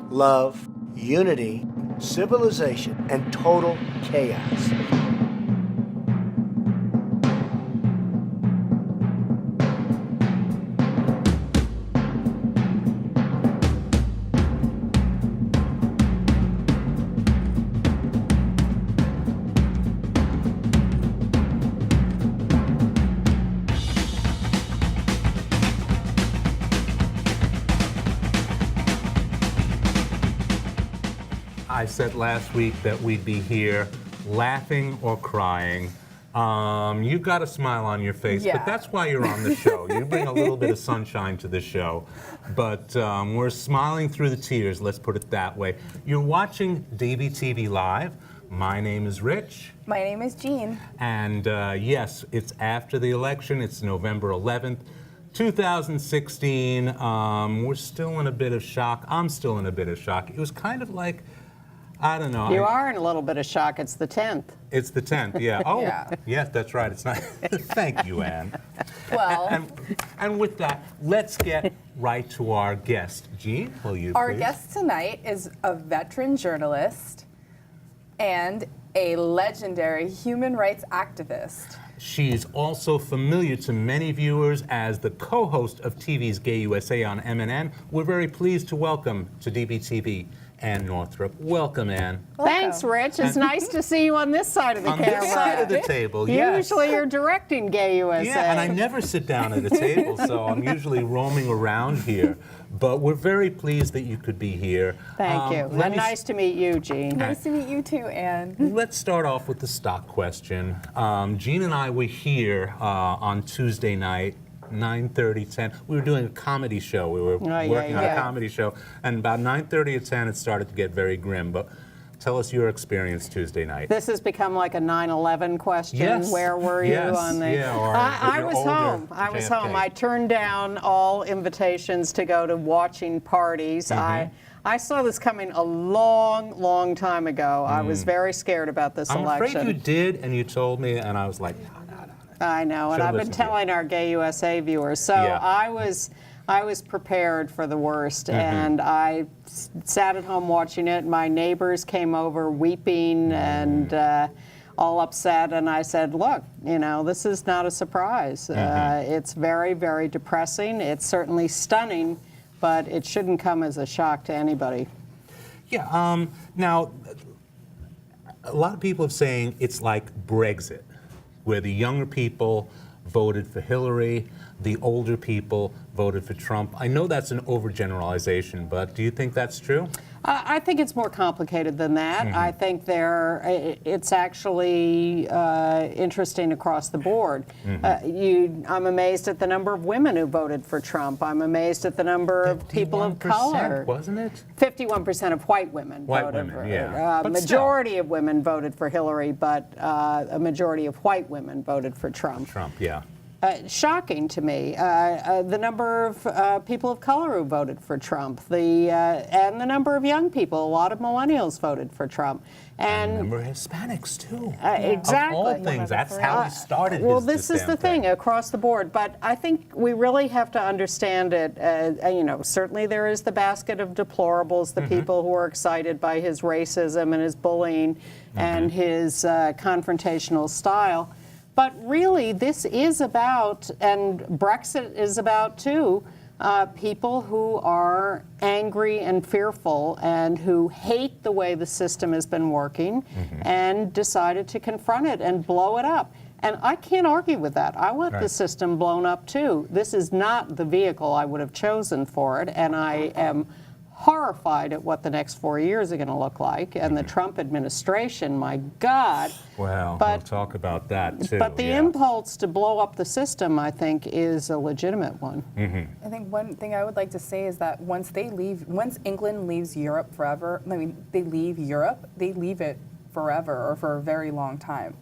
love, unity, civilization, and total chaos. I said last week that we'd be here laughing or crying. You've got a smile on your face, but that's why you're on the show. You bring a little bit of sunshine to the show. But we're smiling through the tears, let's put it that way. You're watching dvtv Live. My name is Rich. My name is Jean. And yes, it's after the election. It's November 11th. 2016, we're still in a bit of shock. I'm still in a bit of shock. It was kind of like, I don't know. You are in a little bit of shock. It's the 10th. It's the 10th, yeah. Oh, yes, that's right. It's not. Thank you, Ann. Well. And with that, let's get right to our guest. Jean, will you Our please? guest tonight is a veteran journalist and a legendary human rights activist. She's also familiar to many viewers as the co-host of TV's Gay USA on MNN. We're very pleased to welcome to dvtv Ann Northrop. Welcome, Ann. Thanks, Rich. It's nice to see you on this side of the camera. On this side of the table, yes. Usually you're directing Gay USA. Yeah, and I never sit down at a table, so I'm usually roaming around here. But we're very pleased that you could be here. Thank you. And nice to meet you, Jean. Nice to meet you too, Ann. Let's start off with the stock question. Jean and I were here on Tuesday night, 9:30, 10. We were doing a comedy show. We were working on a comedy show. And about 9:30 or 10, it started to get very grim. But tell us your experience Tuesday night. This has become like a 9/11 question. Yes. Where were you on the... Yeah, or I was home. I was home. I turned down all invitations to go to watching parties. I saw this coming a long, long time ago. I was very scared about this election. I'm afraid you did, and you told me, and I was like, no. I know, and I've been telling our Gay USA viewers. So I was prepared for the worst, and I sat at home watching it. My neighbors came over weeping and all upset, and I said, look, you know, this is not a surprise. It's very, very depressing. It's certainly stunning, but it shouldn't come as a shock to anybody. Yeah, now, a lot of people are saying it's like Brexit, where the younger people voted for Hillary, the older people voted for Trump. I know that's an overgeneralization, but do you think that's true? I think it's more complicated than that. I think it's actually interesting across the board. I'm amazed at the number of women who voted for Trump. I'm amazed at the number of people of color. Wasn't it? 51% of white women voted for yeah. majority of women voted for Hillary, but a majority of white women voted for Trump. Yeah. Shocking to me, the number of people of color who voted for Trump, and the number of young people. A lot of millennials voted for Trump, and the number of Hispanics too. Exactly. Of all things, that's how he started. Well, this is the thing across the board, but I think we really have to understand it. You know, certainly there is the basket of deplorables, the people who are excited by his racism and his bullying and his confrontational style. But really, this is about, and Brexit is about too, people who are angry and fearful and who hate the way the system has been working and decided to confront it and blow it up. And I can't argue with that. I want the system blown up too. This is not the vehicle I would have chosen for it, and I am horrified at what the next 4 years are going to look like, and the Trump administration, my God. Well, we'll talk about that too. But the impulse to blow up the system, I think, is a legitimate one. I think one thing I would like to say is that once England leaves Europe forever, I mean, they leave Europe, they leave it forever or for a very long time.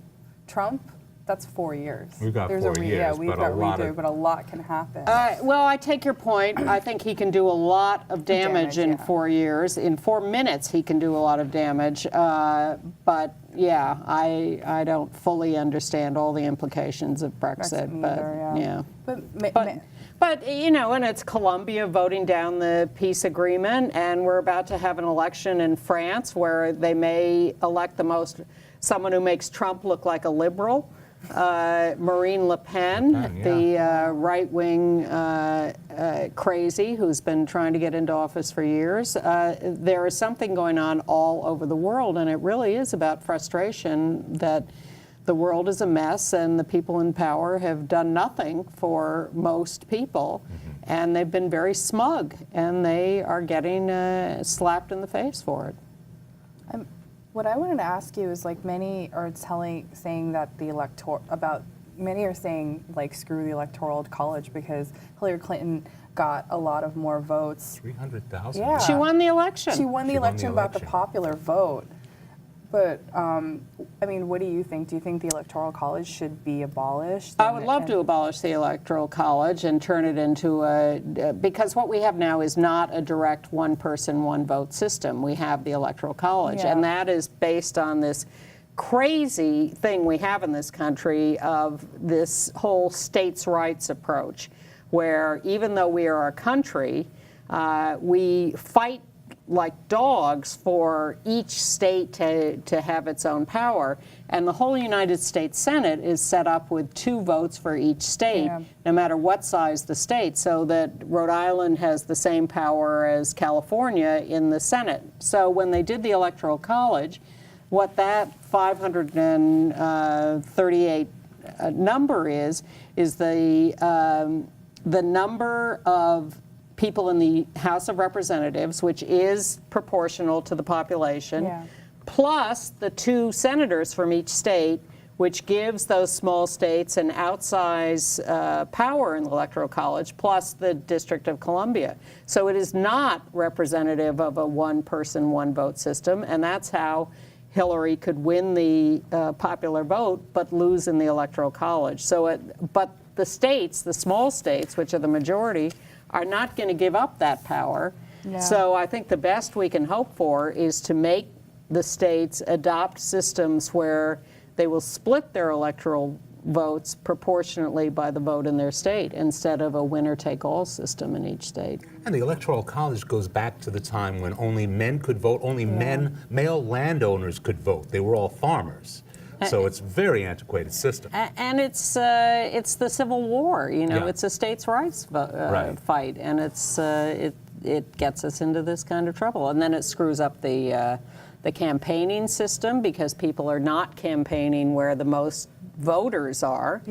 Trump, that's 4 years. We've got 4 years, yeah, we've got redo, but a lot can happen. Well, I take your point. I think he can do a lot of damage in 4 years. In 4 minutes, he can do a lot of damage. But yeah, I don't fully understand all the implications of Brexit, Brexit but either, yeah. But you know, and it's Colombia voting down the peace agreement, and we're about to have an election in France where they may elect someone who makes Trump look like a liberal. Marine Le Pen, the right-wing crazy who's been trying to get into office for years. There is something going on all over the world, and it really is about frustration that the world is a mess and the people in power have done nothing for most people, and they've been very smug, and they are getting slapped in the face for it. what I wanted to ask you is, like, many are saying that many are saying, like, screw the Electoral College because Hillary Clinton got a lot of more votes. 300,000. Yeah. She won the election. She won the election about the popular vote. But, I mean, what do you think? Do you think the Electoral College should be abolished? I would love to abolish the Electoral College and turn it into because what we have now is not a direct one person, one vote system. We have the Electoral College, and that is based on this crazy thing we have in this country of this whole states' rights approach, where even though we are a country, we fight like dogs for each state to have its own power. And the whole United States Senate is set up with 2 votes for each state, no matter what size the state, so that Rhode Island has the same power as California in the Senate. So when they did the Electoral College, what that 538 number is the number of people in the House of Representatives, which is proportional to the population, plus the 2 senators from each state, which gives those small states an outsized power in the Electoral College, plus the District of Columbia. So it is not representative of a one-person, one-vote system, and that's how Hillary could win the popular vote but lose in the Electoral College. But the states, the small states, which are the majority, are not going to give up that power. So I think the best we can hope for is to make the states adopt systems where they will split their electoral votes proportionately by the vote in their state instead of a winner-take-all system in each state. And the Electoral College goes back to the time when only men could vote, only male landowners could vote. They were all farmers. So it's a very antiquated system. And it's the Civil War, you know, it's a states' rights fight, and it gets us into this kind of trouble. And then it screws up the campaigning system because people are not campaigning where the most voters are.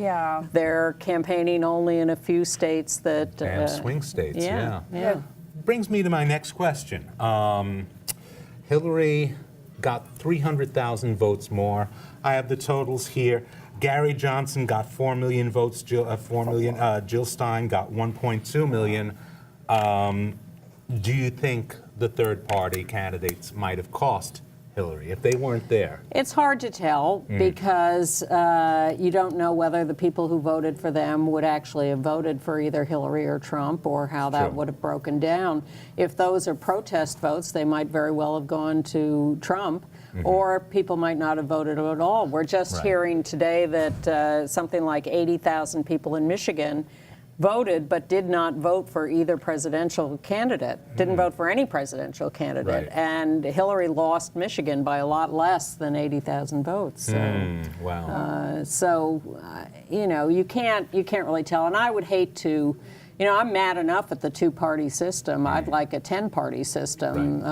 They're campaigning only in a few states that... and swing states, yeah. Brings me to my next question. Hillary got 300,000 votes more. I have the totals here. Gary Johnson got 4 million votes. Jill Stein got 1.2 million. Do you think the third-party candidates might have cost Hillary if they weren't there? It's hard to tell because you don't know whether the people who voted for them would actually have voted for either Hillary or Trump, or how that would have broken down. If those are protest votes, they might very well have gone to Trump, or people might not have voted at all. We're just hearing today that something like 80,000 people in Michigan voted but did not vote for either presidential candidate, didn't vote for any presidential candidate. And Hillary lost Michigan by a lot less than 80,000 votes. So, you know, you can't really tell. And I would hate to, you know, I'm mad enough at the 2-party system. I'd like a 10-party system.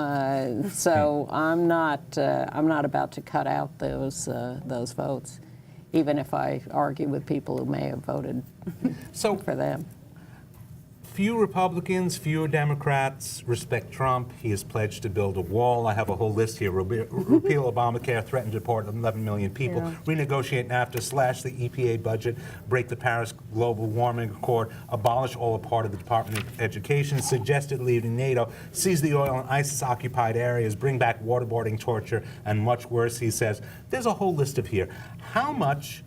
So I'm not about to cut out those votes, even if I argue with people who may have voted for them. Few Republicans, fewer Democrats respect Trump. He has pledged to build a wall. I have a whole list here. Repeal Obamacare, threaten to deport 11 million people, renegotiate NAFTA, slash the EPA budget, break the Paris Global Warming Accord, abolish all or part of the Department of Education, suggested leaving NATO, seize the oil in ISIS-occupied areas, bring back waterboarding, torture, and much worse, he says. There's a whole list of here. How much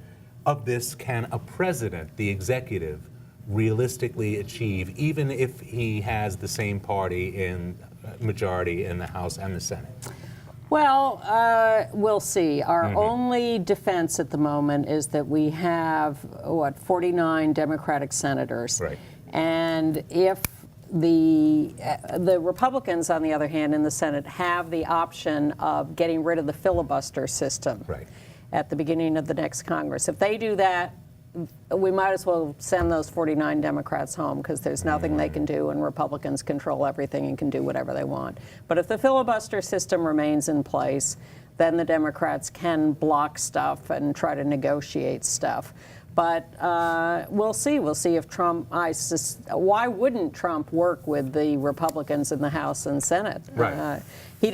of this can a president, the executive, realistically achieve, even if he has the same party in majority in the House and the Senate? Well, we'll see. Our only defense at the moment is that we have, 49 Democratic senators. Right. And if the Republicans, on the other hand, in the Senate have the option of getting rid of the filibuster system at the beginning of the next Congress. If they do that, we might as well send those 49 Democrats home, because there's nothing they can do, and Republicans control everything and can do whatever they want. But if the filibuster system remains in place, then the Democrats can block stuff and try to negotiate stuff. But we'll see. We'll see if Trump, why wouldn't Trump work with the Republicans in the House and Senate? Right. He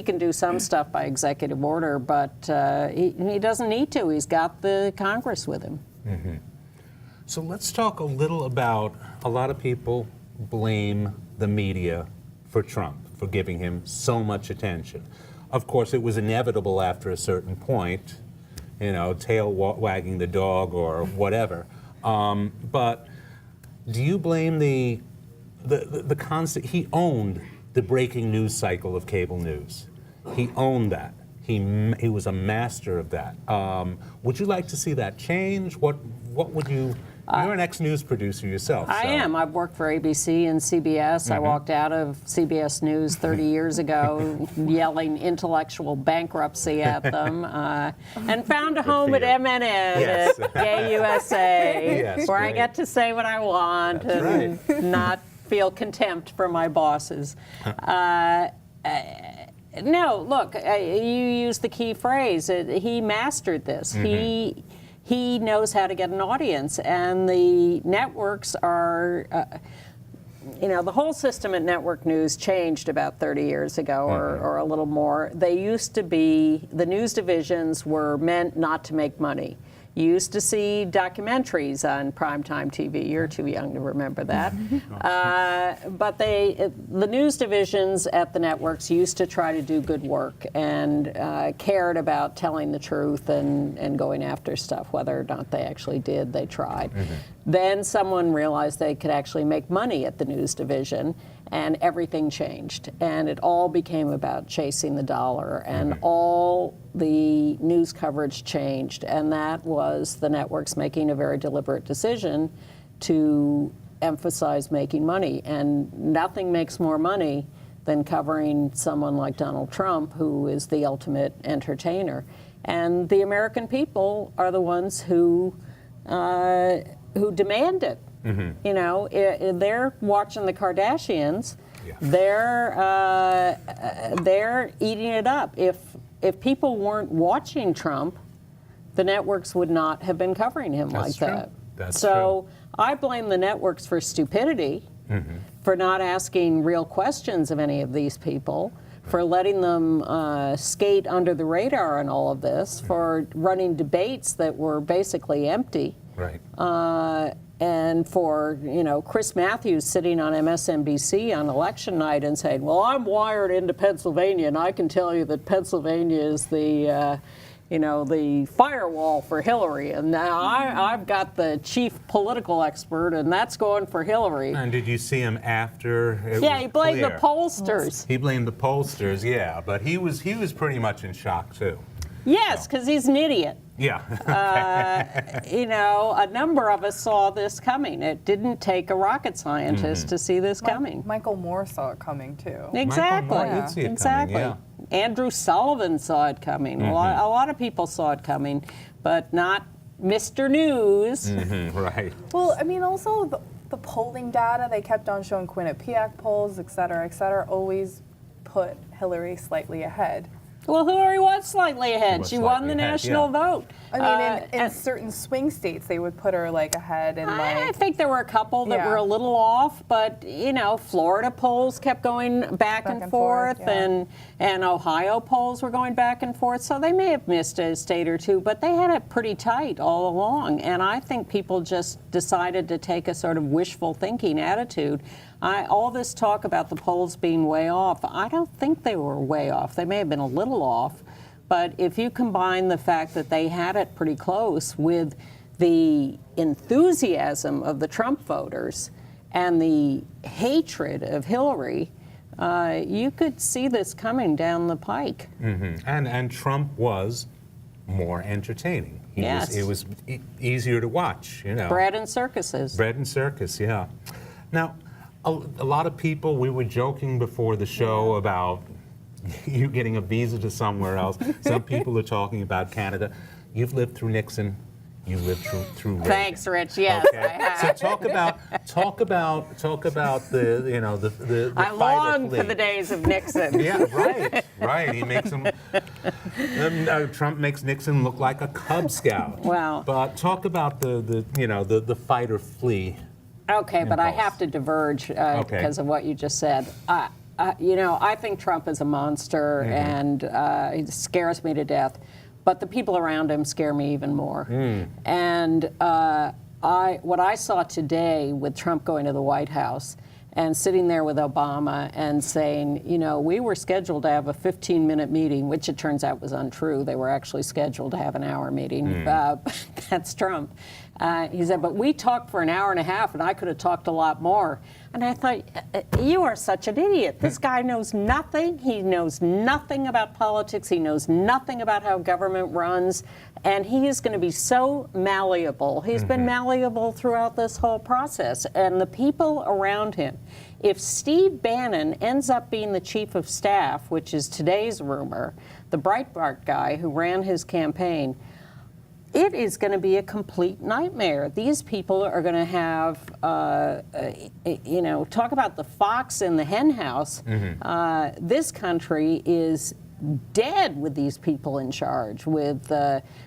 can do some stuff by executive order, but he doesn't need to. He's got the Congress with him. So let's talk a little about, a lot of people blame the media for Trump, for giving him so much attention. Of course, it was inevitable after a certain point, you know, tail wagging the dog or whatever. But do you blame the constant, he owned the breaking news cycle of cable news. He owned that. He was a master of that. Would you like to see that change? What would you? You're an ex-news producer yourself. I am. I've worked for ABC and CBS. I walked out of CBS News 30 years ago, yelling intellectual bankruptcy at them, and found a home at MNN, at Gay USA, where I get to say what I want and not feel contempt for my bosses. No, look, you used the key phrase. He mastered this. He knows how to get an audience, and the networks are, the whole system at network news changed about 30 years ago or a little more. They used to be, the news divisions were meant not to make money. You used to see documentaries on primetime TV. You're too young to remember that. But the news divisions at the networks used to try to do good work and cared about telling the truth and going after stuff. Whether or not they actually did, they tried. Then someone realized they could actually make money at the news division, and everything changed. And it all became about chasing the dollar, and all the news coverage changed. And that was the networks making a very deliberate decision to emphasize making money. And nothing makes more money than covering someone like Donald Trump, who is the ultimate entertainer. And the American people are the ones who demand it. You know, they're watching the Kardashians. They're eating it up. If people weren't watching Trump, the networks would not have been covering him like that. That's so I blame the networks for stupidity, for not asking real questions of any of these people, for letting them skate under the radar in all of this, for running debates that were basically empty. And for, Chris Matthews sitting on MSNBC on election night and saying, well, I'm wired into Pennsylvania, and I can tell you that Pennsylvania is the, the firewall for Hillary. And now I've got the chief political expert, and that's going for Hillary. And did you see him after? He blamed the pollsters. He blamed the pollsters, but he was pretty much in shock, too. Yes, because he's an idiot. A number of us saw this coming. It didn't take a rocket scientist to see this coming. Michael Moore saw it coming, too. Exactly. Michael Moore did see it coming, Andrew Sullivan saw it coming. A lot of people saw it coming, but not Mr. News. Well, I mean, also the polling data, they kept on showing Quinnipiac polls, et cetera, always put Hillary slightly ahead. Well, Hillary was slightly ahead. She won the national vote. I mean, in certain swing states, they would put her ahead. And I think there were a couple that were a little off, but Florida polls kept going back and forth, and Ohio polls were going back and forth. So they may have missed a state or two, but they had it pretty tight all along. And I think people just decided to take a sort of wishful thinking attitude. All this talk about the polls being way off, I don't think they were way off. They may have been a little off, but if you combine the fact that they had it pretty close with the enthusiasm of the Trump voters and the hatred of Hillary, you could see this coming down the pike. And Trump was more entertaining. It was easier to watch, you know. Bread and circuses. Bread and circus, yeah. Now, a lot of people, we were joking before the show about you getting a visa to somewhere else. Some people are talking about Canada. You've lived through Nixon. You lived through Reagan. Thanks, Rich. Yes, okay. I have. So talk about the you know the I long for the days of Nixon. Yeah, right. He makes him. Trump makes Nixon look like a Cub Scout. Wow. But talk about the fight or flee. Okay, but I impulse. have to diverge because of what you just said. I think Trump is a monster, and it scares me to death. But the people around him scare me even more. And what I saw today with Trump going to the White House and sitting there with Obama and saying, we were scheduled to have a 15-minute meeting, which it turns out was untrue. They were actually scheduled to have an hour meeting. That's Trump. He said, but we talked for an hour and a half, and I could have talked a lot more. And I thought, you are such an idiot. This guy knows nothing. He knows nothing about politics. He knows nothing about how government runs. And he is going to be so malleable. He's been malleable throughout this whole process. And the people around him, if Steve Bannon ends up being the chief of staff, which is today's rumor, the Breitbart guy who ran his campaign, it is going to be a complete nightmare. These people are going to have, talk about the fox in the hen house. This country is dead with these people in charge, with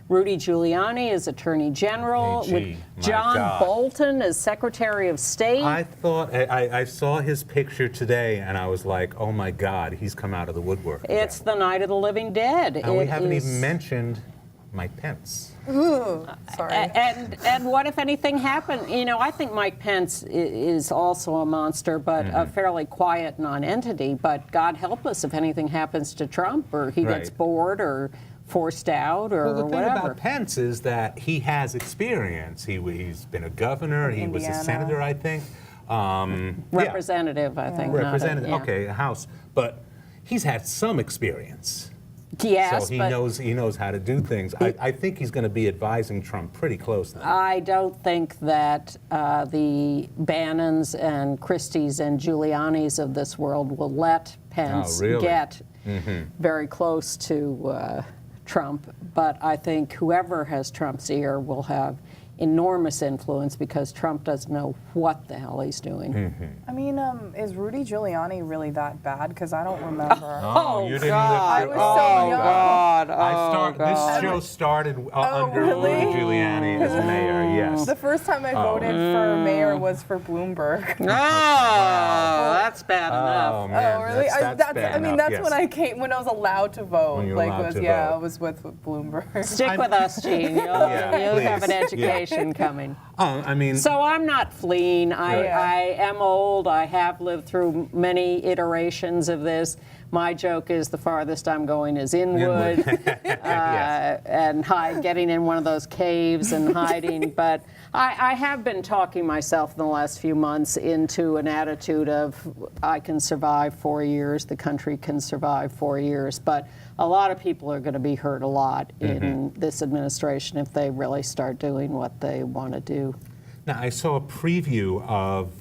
Rudy Giuliani as Attorney General, with John Bolton as Secretary of State. I thought, I saw his picture today, and I was like, oh my God, he's come out of the woodwork. It's the night of the living dead. And we haven't even mentioned Mike Pence. Ooh, sorry. And what if anything happened? I think Mike Pence is also a monster, but a fairly quiet non-entity. But God help us if anything happens to Trump, or he gets bored or forced out, or well, the whatever. thing about Pence is that he has experience. He's been a governor. He was a senator, I think. Representative, I think. Representative. Okay, House, but he's had some experience. Yes, so he knows how to do things. I think he's going to be advising Trump pretty closely. I don't think that the Bannons and Christies and Giulianis of this world will let Pence get very close to Trump. But I think whoever has Trump's ear will have enormous influence, because Trump doesn't know what the hell he's doing. I mean, is Rudy Giuliani really that bad? Because I don't remember. Oh, you didn't God. I was so young. God. This show started under really? Rudy Giuliani as mayor, yes. The first time I voted for mayor was for Bloomberg. Oh, that's bad enough. Oh, man. Oh, really? That's bad I mean, enough, that's when I was allowed to vote. When you were allowed to vote. I was with Bloomberg. Stick with us, Gene. You'll have an education coming. I mean, so I'm not fleeing. I am old. I have lived through many iterations of this. My joke is the farthest I'm going is inwood, and getting in one of those caves and hiding. But I have been talking myself in the last few months into an attitude of, I can survive 4 years, the country can survive 4 years. But a lot of people are going to be hurt a lot in this administration if they really start doing what they want to do. Now, I saw a preview of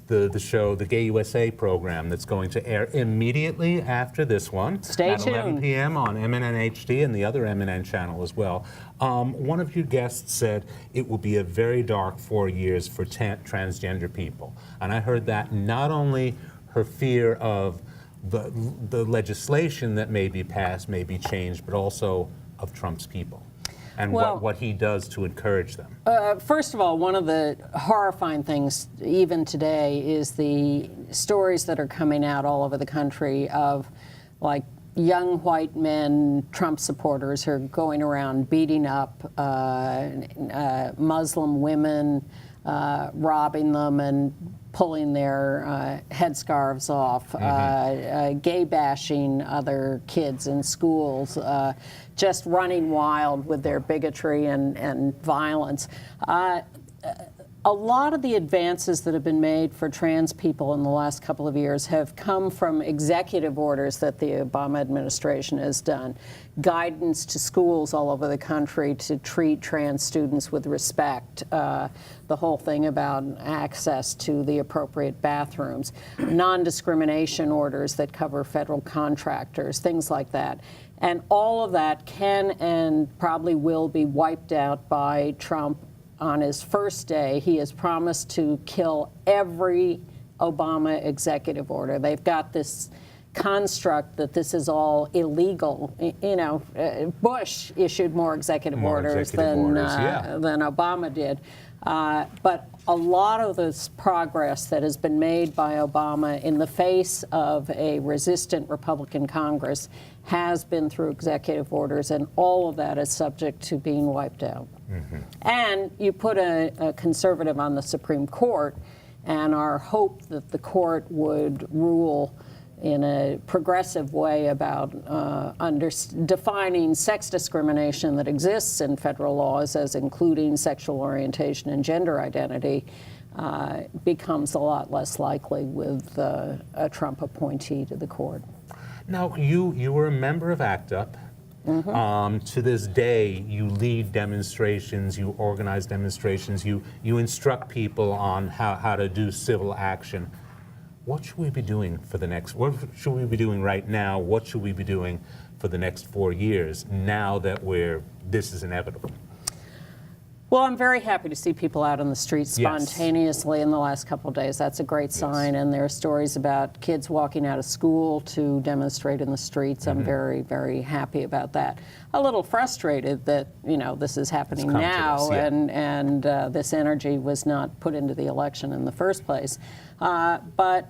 the show, the Gay USA program, that's going to air immediately after this one. Stay at tuned. 11 p.m. on MNN HD and the other MNN channel as well. One of your guests said it will be a very dark 4 years for transgender people. And I heard that not only her fear of the legislation that may be passed, may be changed, but also of Trump's people and what he does to encourage them. First of all, one of the horrifying things even today is the stories that are coming out all over the country of, like, young white men, Trump supporters, who are going around beating up Muslim women, robbing them and pulling their headscarves off, gay bashing other kids in schools, just running wild with their bigotry and violence. a lot of the advances that have been made for trans people in the last couple of years have come from executive orders that the Obama administration has done. Guidance to schools all over the country to treat trans students with respect. The whole thing about access to the appropriate bathrooms. Non-discrimination orders that cover federal contractors, things like that. And all of that can and probably will be wiped out by Trump on his first day. He has promised to kill every Obama executive order. They've got this construct that this is all illegal. You know, Bush issued more executive orders than Obama did. But a lot of this progress that has been made by Obama in the face of a resistant Republican Congress has been through executive orders, and all of that is subject to being wiped out. And you put a conservative on the Supreme Court, and our hope that the court would rule in a progressive way about defining sex discrimination that exists in federal laws as including sexual orientation and gender identity becomes a lot less likely with a Trump appointee to the court. Now, you were a member of ACT UP. To this day, you lead demonstrations, you organize demonstrations, you instruct people on how to do civil action. What should we be doing for the next, what should we be doing right now? What should we be doing for the next 4 years now that this is inevitable? Well, I'm very happy to see people out on the streets spontaneously in the last couple of days. That's a great sign. And there are stories about kids walking out of school to demonstrate in the streets. I'm very, very happy about that. A little frustrated that, you know, this is happening now and this energy was not put into the election in the first place. But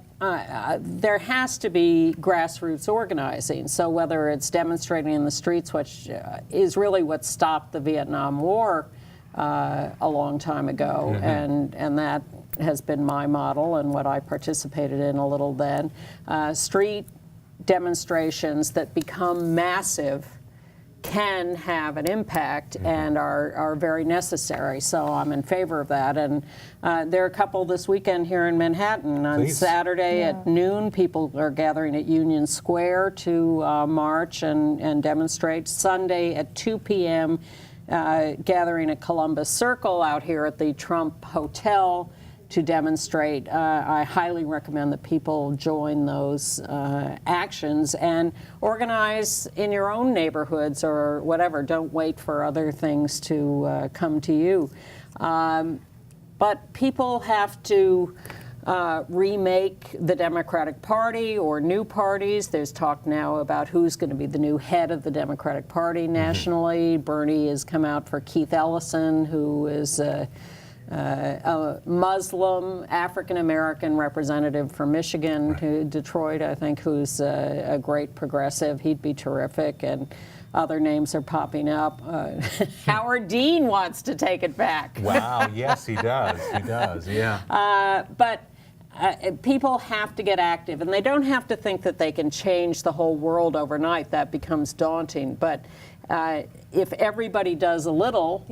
there has to be grassroots organizing. So whether it's demonstrating in the streets, which is really what stopped the Vietnam War a long time ago, and that has been my model and what I participated in a little then. Street demonstrations that become massive can have an impact and are very necessary. So I'm in favor of that. And there are a couple this weekend here in Manhattan. On Saturday at noon, people are gathering at Union Square to march and demonstrate. Sunday at 2 p.m., gathering at Columbus Circle out here at the Trump Hotel to demonstrate. I highly recommend that people join those actions and organize in your own neighborhoods or whatever. Don't wait for other things to come to you. But people have to remake the Democratic Party or new parties. There's talk now about who's going to be the new head of the Democratic Party nationally. Bernie has come out for Keith Ellison, who is a Muslim, African-American representative from Michigan to Detroit, I think, who's a great progressive. He'd be terrific. And other names are popping up. Howard Dean wants to take it back. Wow, yes, he does. He does, yeah. But people have to get active, and they don't have to think that they can change the whole world overnight. That becomes daunting. But if everybody does a little,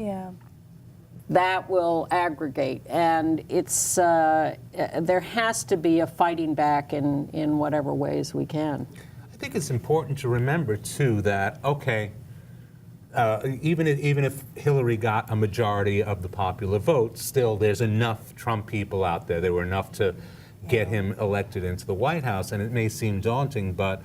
that will aggregate. And it's there has to be a fighting back in whatever ways we can. I think it's important to remember, too, that, okay, even if Hillary got a majority of the popular vote, still there's enough Trump people out there. There were enough to get him elected into the White House, and it may seem daunting, but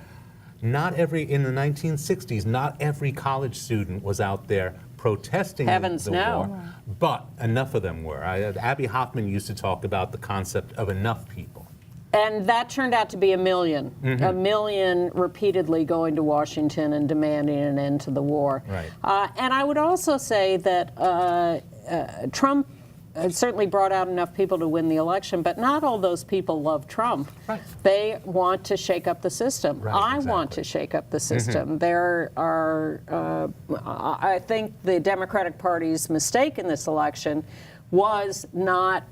in the 1960s, not every college student was out there protesting the war, but enough of them were. Abby Hoffman used to talk about the concept of enough people. And that turned out to be 1 million. 1 million repeatedly going to Washington and demanding an end to the war. Right. And I would also say that Trump certainly brought out enough people to win the election, but not all those people love Trump. Right. They want to shake up the system. Right, I want to shake up the system. There are, I think the Democratic Party's mistake in this election was not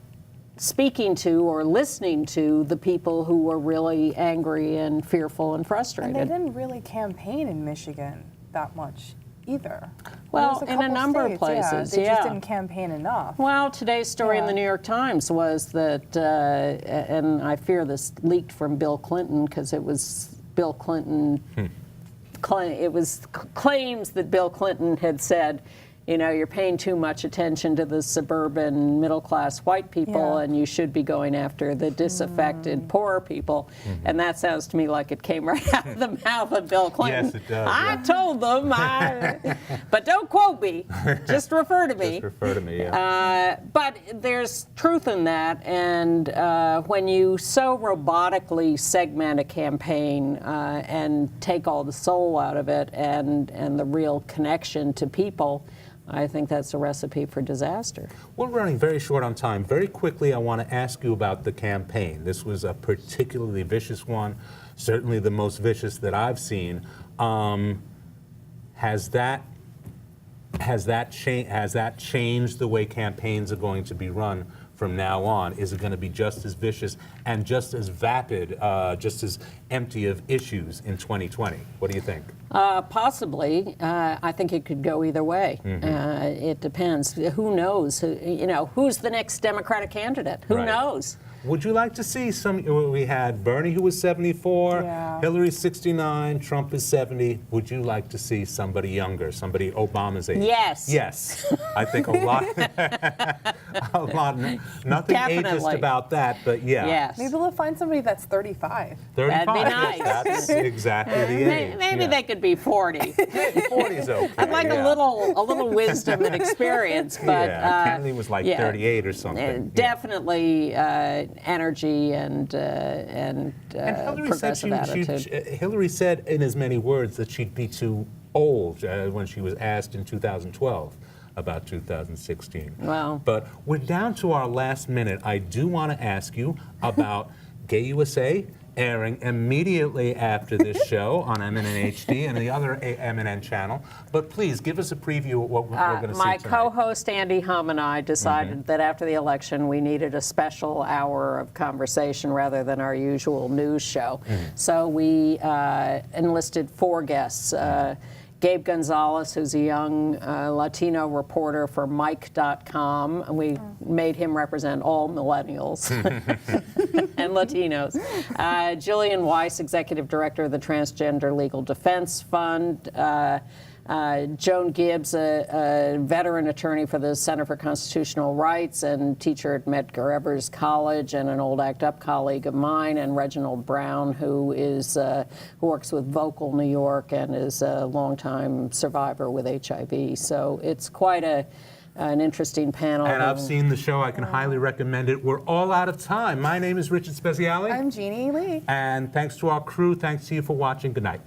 speaking to or listening to the people who were really angry and fearful and frustrated. And they didn't really campaign in Michigan that much either. Well, There's a in a couple number of states, places, they yeah. just didn't campaign enough. Well, today's story in the Yeah. New York Times was that, and I fear this leaked from Bill Clinton because it was Bill Clinton, it was claims that Bill Clinton had said, you know, you're paying too much attention to the suburban middle-class white people, Yeah. and you should be going after the disaffected poorer people. And that sounds to me like it came right out of the mouth of Bill Clinton. Yes, it does, I yeah. told them, but don't quote me. Just refer to me. Just refer to me, yeah. But there's truth in that, and when you so robotically segment a campaign and take all the soul out of it and the real connection to people, I think that's a recipe for disaster. We're running very short on time. Very quickly, I want to ask you about the campaign. This was a particularly vicious one, certainly the most vicious that I've seen. Has that changed the way campaigns are going to be run from now on? Is it going to be just as vicious and just as vapid, just as empty of issues in 2020? What do you think? Possibly. I think it could go either way. It depends. Who knows? Who's the next Democratic candidate? Who Right. knows? Would you like to see some? We had Bernie, who was 74, Yeah. Hillary 69, Trump is 70. Would you like to see somebody younger, somebody Obama's age? Yes. Yes. I think a lot. Nothing ageist Definitely. about that, but yeah. Yes. Maybe they'll find somebody that's 35. 35. That'd be nice. That's exactly the age. Maybe they could be 40. 40 is okay. I'd like yeah. a little wisdom and experience, but Yeah, Kennedy was like 38 or something. Yeah. Definitely energy and And Hillary said, progressive attitude. Hillary said in as many words that she'd be too old when she was asked in 2012 about 2016. Wow. But we're down to our last minute. I do want to ask you about Gay USA airing immediately after this show on MNN HD and the other MNN channel. But please give us a preview of what we're going to see My tonight. co-host Andy Hum and I decided that after the election we needed a special hour of conversation rather than our usual news show. So we enlisted 4 guests. Gabe Gonzalez, who's a young Latino reporter for Mike.com, and we made him represent all millennials and Latinos. Jillian Weiss, executive director of the Transgender Legal Defense Fund. Joan Gibbs, a veteran attorney for the Center for Constitutional Rights and teacher at Medgar Evers College and an old ACT UP colleague of mine, and Reginald Brown, who works with Vocal New York and is a longtime survivor with HIV. So it's quite an interesting panel. And I've seen the show. I can highly recommend it. We're all out of time. My name is Richard Speziale. I'm Jeannie Lee. And thanks to our crew. Thanks to you for watching. Good night.